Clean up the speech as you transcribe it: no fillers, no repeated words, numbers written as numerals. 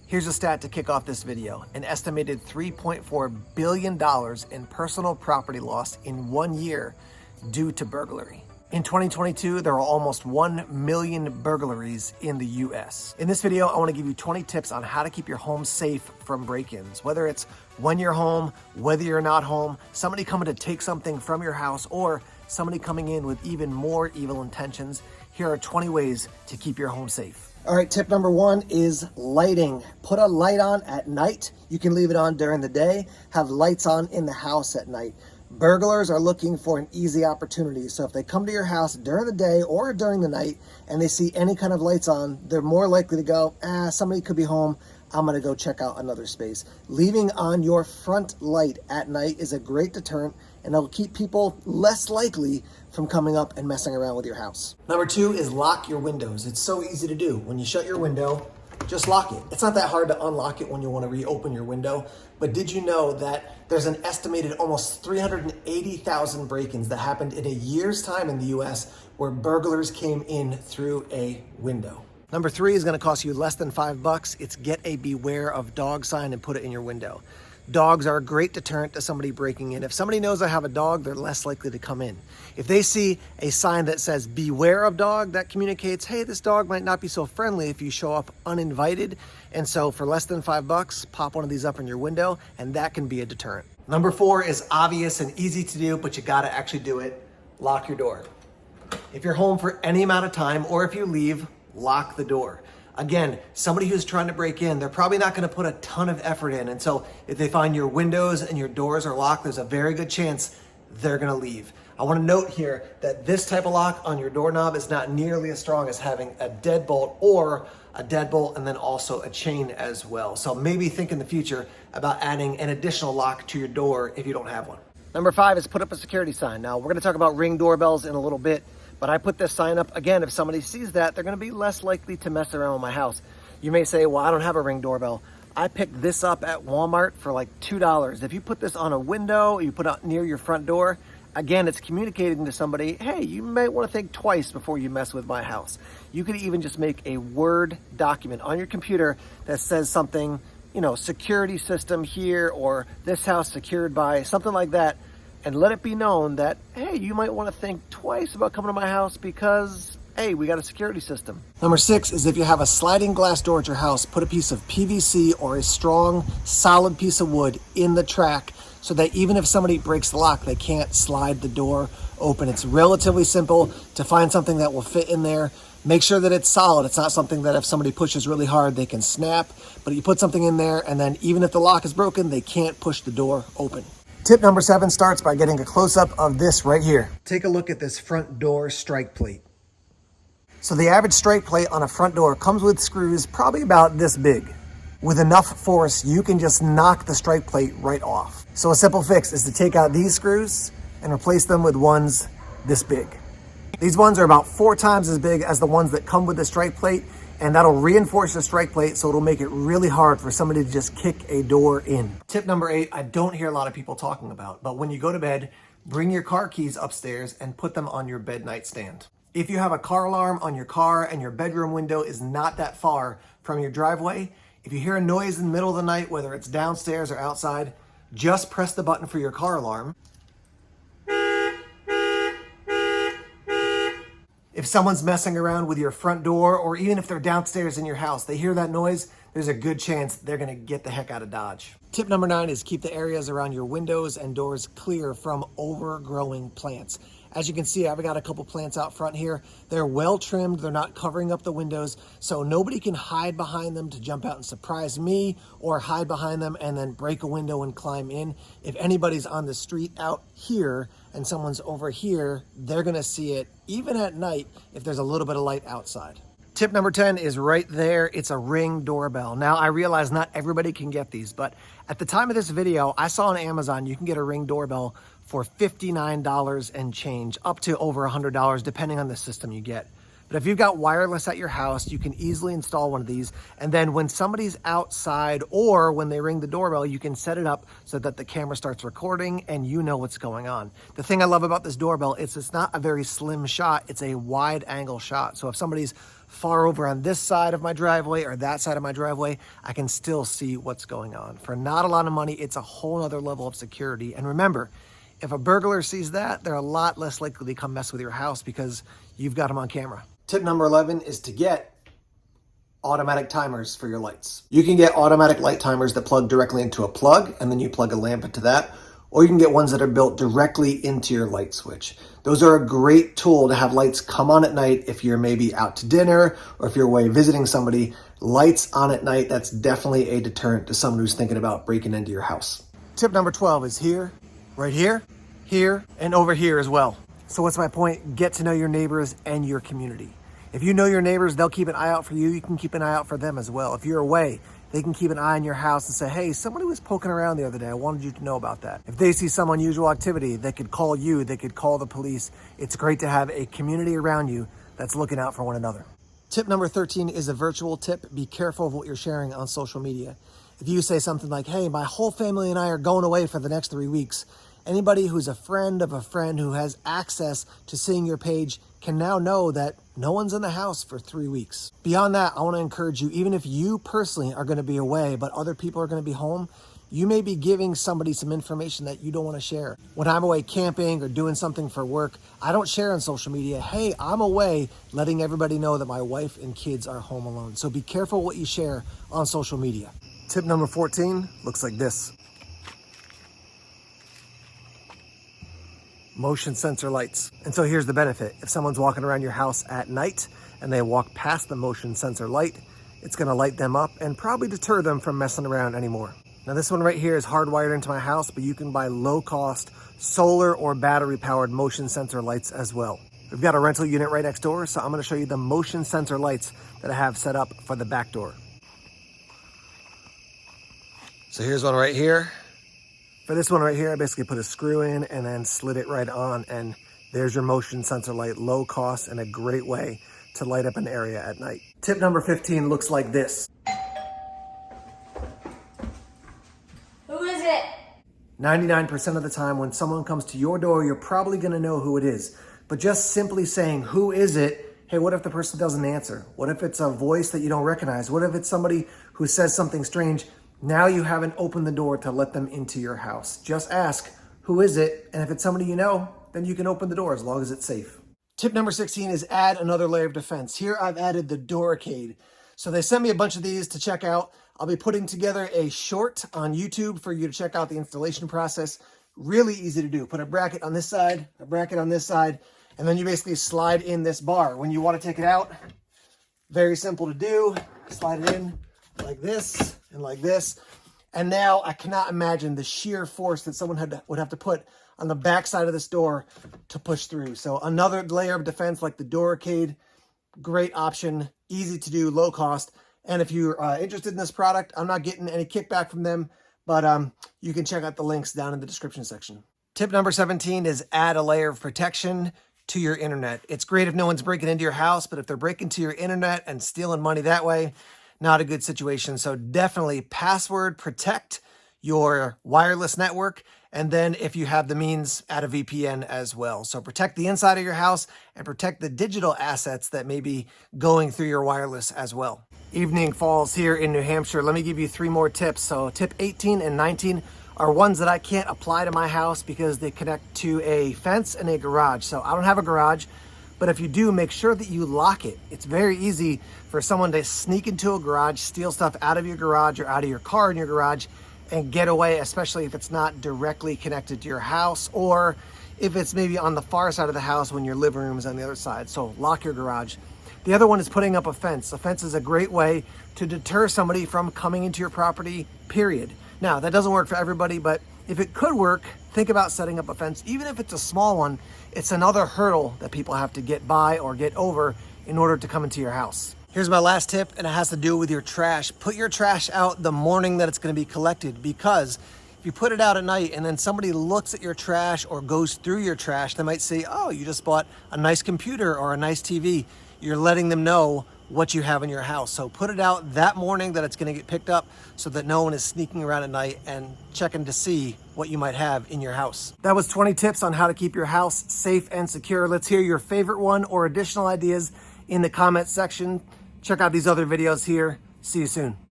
Here's a stat to kick off this video. An estimated $3.4 billion in personal property loss in 1 year due to burglary. In 2022, there are almost 1 million burglaries in the US. In this video, I want to give you 20 tips on how to keep your home safe from break-ins. Whether it's when you're home, whether you're not home, somebody coming to take something from your house, or somebody coming in with even more evil intentions, here are 20 ways to keep your home safe. All right, tip number 1 is lighting. Put a light on at night. You can leave it on during the day. Have lights on in the house at night. Burglars are looking for an easy opportunity. So if they come to your house during the day or during the night and they see any kind of lights on, they're more likely to go, somebody could be home. I'm gonna go check out another space. Leaving on your front light at night is a great deterrent, and it'll keep people less likely from coming up and messing around with your house. Number 2 is lock your windows. It's so easy to do. When you shut your window, just lock it. It's not that hard to unlock it when you want to reopen your window, but did you know that there's an estimated almost 380,000 break-ins that happened in a year's time in the US where burglars came in through a window? Number 3 is going to cost you less than $5. It's get a beware of dog sign and put it in your window. Dogs are a great deterrent to somebody breaking in. If somebody knows I have a dog, they're less likely to come in. If they see a sign that says beware of dog, that communicates, hey, this dog might not be so friendly if you show up uninvited. And so for less than $5, pop one of these up in your window, and that can be a deterrent. Number 4 is obvious and easy to do, but you gotta actually do it. Lock your door. If you're home for any amount of time, or if you leave, lock the door. Again, somebody who's trying to break in, they're probably not going to put a ton of effort in. And so if they find your windows and your doors are locked, there's a very good chance they're going to leave. I want to note here that this type of lock on your doorknob is not nearly as strong as having a deadbolt, or a deadbolt and then also a chain as well. So maybe think in the future about adding an additional lock to your door if you don't have one. Number 5 is put up a security sign. Now, we're going to talk about Ring doorbells in a little bit. But I put this sign up, again, if somebody sees that, they're gonna be less likely to mess around with my house. You may say, well, I don't have a Ring doorbell. I picked this up at Walmart for like $2. If you put this on a window, you put it near your front door, again, it's communicating to somebody, hey, you might wanna think twice before you mess with my house. You could even just make a Word document on your computer that says something, security system here, or this house secured by, something like that, and let it be known that, hey, you might want to think twice about coming to my house because, hey, we got a security system. Number 6 is if you have a sliding glass door at your house, put a piece of PVC or a strong, solid piece of wood in the track so that even if somebody breaks the lock, they can't slide the door open. It's relatively simple to find something that will fit in there. Make sure that it's solid. It's not something that if somebody pushes really hard, they can snap. But you put something in there, and then even if the lock is broken, they can't push the door open. Tip number 7 starts by getting a close-up of this right here. Take a look at this front door strike plate. So the average strike plate on a front door comes with screws probably about this big. With enough force, you can just knock the strike plate right off. So a simple fix is to take out these screws and replace them with ones this big. These ones are about 4 times as big as the ones that come with the strike plate, and that'll reinforce the strike plate, so it'll make it really hard for somebody to just kick a door in. Tip number 8, I don't hear a lot of people talking about, but when you go to bed, bring your car keys upstairs and put them on your bed nightstand. If you have a car alarm on your car and your bedroom window is not that far from your driveway, if you hear a noise in the middle of the night, whether it's downstairs or outside, just press the button for your car alarm. If someone's messing around with your front door, or even if they're downstairs in your house, they hear that noise, there's a good chance they're gonna get the heck out of Dodge. Tip number 9 is keep the areas around your windows and doors clear from overgrowing plants. As you can see, I've got a couple plants out front here. They're well trimmed, they're not covering up the windows, so nobody can hide behind them to jump out and surprise me, or hide behind them and then break a window and climb in. If anybody's on the street out here and someone's over here, they're gonna see it even at night if there's a little bit of light outside. Tip number 10 is right there. It's a Ring doorbell. Now, I realize not everybody can get these, but at the time of this video, I saw on Amazon you can get a Ring doorbell for $59 and change, up to over $100, depending on the system you get. But if you've got wireless at your house, you can easily install one of these. And then when somebody's outside or when they ring the doorbell, you can set it up so that the camera starts recording and you know what's going on. The thing I love about this doorbell is it's not a very slim shot, it's a wide angle shot. So if somebody's far over on this side of my driveway or that side of my driveway, I can still see what's going on. For not a lot of money, it's a whole other level of security. And remember, if a burglar sees that, they're a lot less likely to come mess with your house because you've got them on camera. Tip number 11 is to get automatic timers for your lights. You can get automatic light timers that plug directly into a plug, and then you plug a lamp into that, or you can get ones that are built directly into your light switch. Those are a great tool to have lights come on at night if you're maybe out to dinner or if you're away visiting somebody. Lights on at night, that's definitely a deterrent to someone who's thinking about breaking into your house. Tip number 12 is here, right here, here, and over here as well. So what's my point? Get to know your neighbors and your community. If you know your neighbors, they'll keep an eye out for you. You can keep an eye out for them as well. If you're away, they can keep an eye on your house and say, hey, somebody was poking around the other day. I wanted you to know about that. If they see some unusual activity, they could call you, they could call the police. It's great to have a community around you that's looking out for one another. Tip number 13 is a virtual tip. Be careful of what you're sharing on social media. If you say something like, hey, my whole family and I are going away for the next 3 weeks, anybody who's a friend of a friend who has access to seeing your page can now know that no one's in the house for 3 weeks. Beyond that, I want to encourage you, even if you personally are going to be away, but other people are going to be home, you may be giving somebody some information that you don't want to share. When I'm away camping or doing something for work, I don't share on social media, hey, I'm away, letting everybody know that my wife and kids are home alone. So be careful what you share on social media. Tip number 14 looks like this. Motion sensor lights. And so here's the benefit. If someone's walking around your house at night and they walk past the motion sensor light, it's gonna light them up and probably deter them from messing around anymore. Now this one right here is hardwired into my house, but you can buy low cost solar or battery powered motion sensor lights as well. We've got a rental unit right next door, so I'm gonna show you the motion sensor lights that I have set up for the back door. So here's one right here. For this one right here, I basically put a screw in and then slid it right on, and there's your motion sensor light, low cost and a great way to light up an area at night. Tip number 15 looks like this. Who is it? 99% of the time when someone comes to your door, you're probably gonna know who it is. But just simply saying, who is it? Hey, what if the person doesn't answer? What if it's a voice that you don't recognize? What if it's somebody who says something strange? Now you haven't opened the door to let them into your house. Just ask, who is it? And if it's somebody you know, then you can open the door as long as it's safe. Tip number 16 is add another layer of defense. Here I've added the Doorcade. So they sent me a bunch of these to check out. I'll be putting together a short on YouTube for you to check out the installation process. Really easy to do. Put a bracket on this side, a bracket on this side, and then you basically slide in this bar. When you want to take it out, very simple to do. Slide it in like this and like this. And now I cannot imagine the sheer force that someone would have to put on the back side of this door to push through. So another layer of defense like the Doorcade, great option, easy to do, low cost. And if you're interested in this product, I'm not getting any kickback from them, but you can check out the links down in the description section. Tip number 17 is add a layer of protection to your internet. It's great if no one's breaking into your house, but if they're breaking to your internet and stealing money that way, not a good situation. So definitely password protect your wireless network. And then if you have the means, add a VPN as well. So protect the inside of your house and protect the digital assets that may be going through your wireless as well. Evening falls here in New Hampshire. Let me give you 3 more tips. So tip 18 and 19 are ones that I can't apply to my house because they connect to a fence and a garage. So I don't have a garage. But if you do, make sure that you lock it. It's very easy for someone to sneak into a garage, steal stuff out of your garage or out of your car in your garage and get away, especially if it's not directly connected to your house or if it's maybe on the far side of the house when your living room is on the other side. So lock your garage. The other one is putting up a fence. A fence is a great way to deter somebody from coming into your property, period. Now, that doesn't work for everybody, but if it could work, think about setting up a fence. Even if it's a small one, it's another hurdle that people have to get by or get over in order to come into your house. Here's my last tip, and it has to do with your trash. Put your trash out the morning that it's going to be collected, because if you put it out at night and then somebody looks at your trash or goes through your trash, they might say, oh, you just bought a nice computer or a nice TV. You're letting them know what you have in your house. So put it out that morning that it's going to get picked up so that no one is sneaking around at night and checking to see what you might have in your house. That was 20 tips on how to keep your house safe and secure. Let's hear your favorite one or additional ideas in the comments section. Check out these other videos here. See you soon.